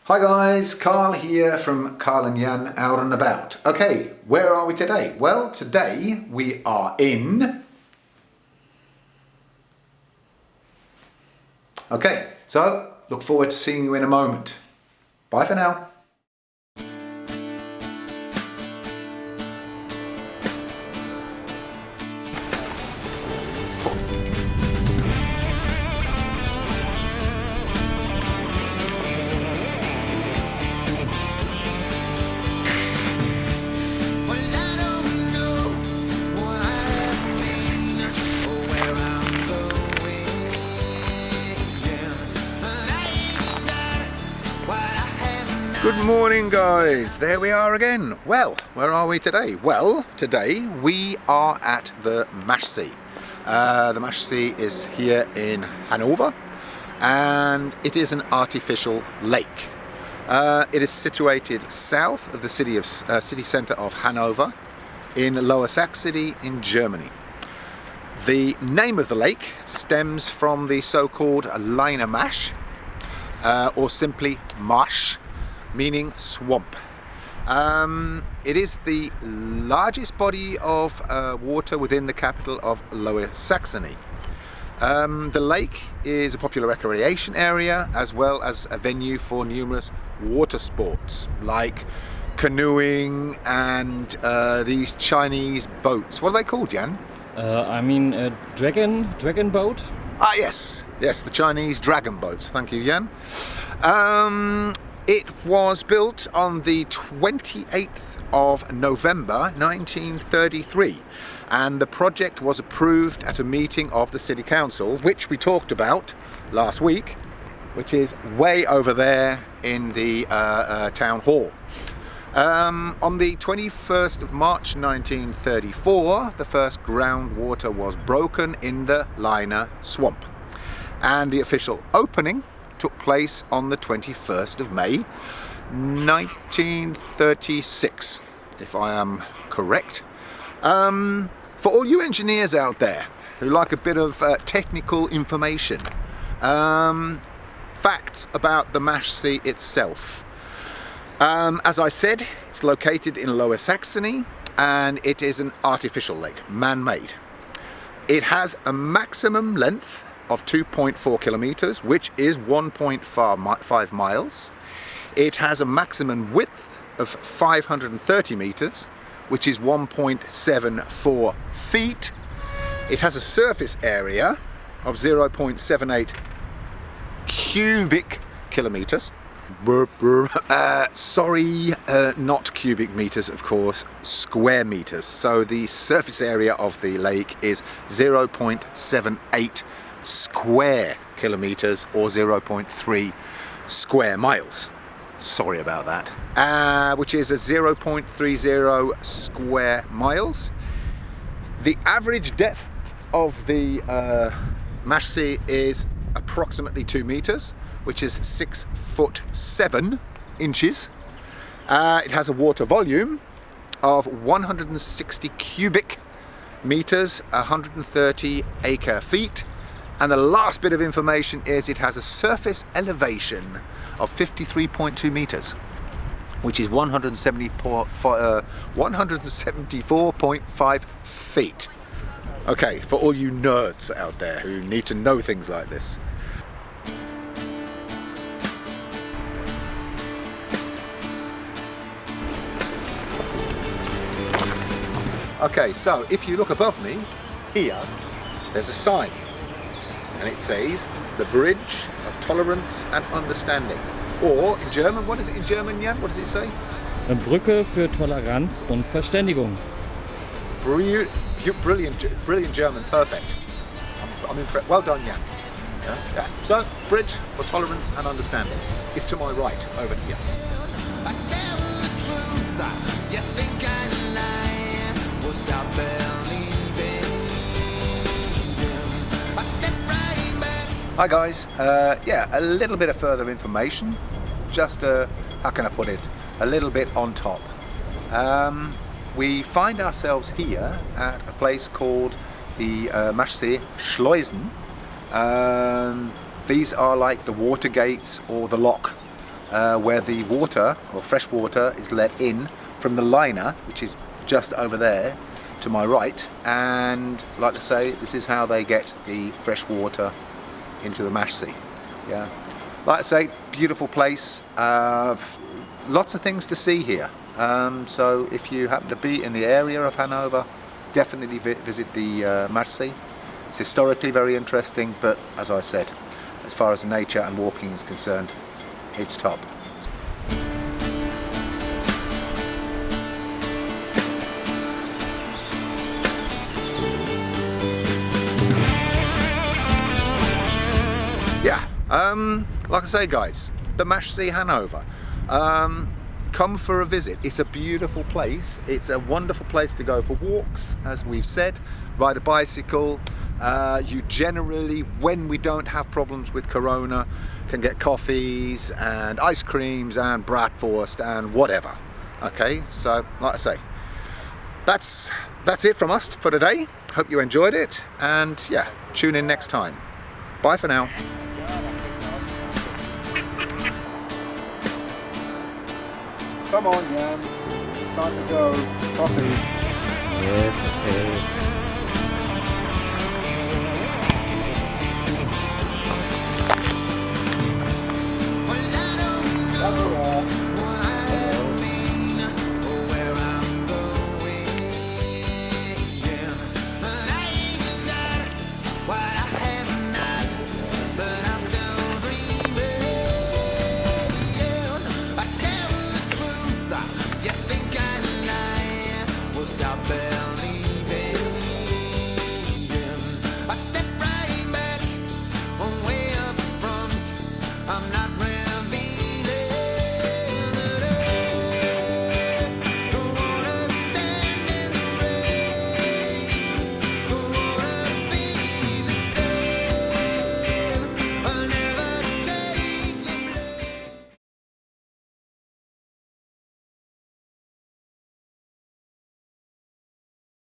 Hi guys, Carl here from Carl and Jan Out and About. Okay, where are we today? Well, today we are in... Okay, so look forward to seeing you in a moment. Bye for now. Good morning guys, there we are again. Well, where are we today? Well, today we are at the Maschsee. The Maschsee is here in Hannover and it is an artificial lake. It is situated south of the city centre of Hannover in Lower Saxony in Germany. The name of the lake stems from the so-called lernen marsh or simply marsh, meaning swamp. It is the largest body of water within the capital of Lower Saxony. The lake is a popular recreation area as well as a venue for numerous water sports like canoeing and these Chinese boats. What are they called, Jan? A dragon boat? Ah, yes, the Chinese dragon boats. Thank you, Jan. It was built on the 28th of November 1933 and the project was approved at a meeting of the City Council, which we talked about last week, which is way over there in the town hall. On the 21st of March 1934, the first groundwater was broken in the Leine swamp and the official opening took place on the 21st of May 1936, if I am correct. For all you engineers out there who like a bit of technical information, facts about the Maschsee itself. As I said, it's located in Lower Saxony and it is an artificial lake, man-made. It has a maximum length of 2.4 kilometers, which is 1.5 miles. It has a maximum width of 530 meters, which is 1.74 feet. It has a surface area of 0.78 cubic kilometers. Not cubic meters, of course, square meters. So the surface area of the lake is 0.78 square kilometers or 0.3 square miles. Sorry about that. Which is a 0.30 square miles. The average depth of the Maschsee is approximately 2 meters, which is 6'7" inches. It has a water volume of 160 cubic meters, 130 acre feet. And the last bit of information is it has a surface elevation of 53.2 meters, which is 174.5 feet. Okay, for all you nerds out there who need to know things like this. Okay, so if you look above me, here, there's a sign. And it says, the Bridge of Tolerance and Understanding. Or, in German, what is it in German, Jan? What does it say? Brücke für Toleranz und Verständigung. Brilliant German, perfect. I'm impressed. Well done, Jan. Yeah. So, Bridge for Tolerance and Understanding is to my right, over here. Hi guys, yeah, a little bit of further information, just how can I put it, a little bit on top. We find ourselves here at a place called the Maschsee Schleusen. These are like the water gates or the lock where the water or fresh water is let in from the liner, which is just over there to my right. And like I say, this is how they get the fresh water into the Maschsee. Yeah, like I say, beautiful place. Lots of things to see here. So if you happen to be in the area of Hanover, definitely visit the Maschsee. It's historically very interesting, but as I said, as far as nature and walking is concerned, it's top. Yeah, like I say guys, the Maschsee Hanover. Come for a visit. It's a beautiful place. It's a wonderful place to go for walks, as we've said, ride a bicycle. You generally, when we don't have problems with Corona, can get coffees and ice creams and bratwurst and whatever. Okay, so like I say, that's it from us for today. Hope you enjoyed it, and yeah, tune in next time. Bye for now. Come on, Jan. It's time to go. Coffee. Yes, okay. That's all right.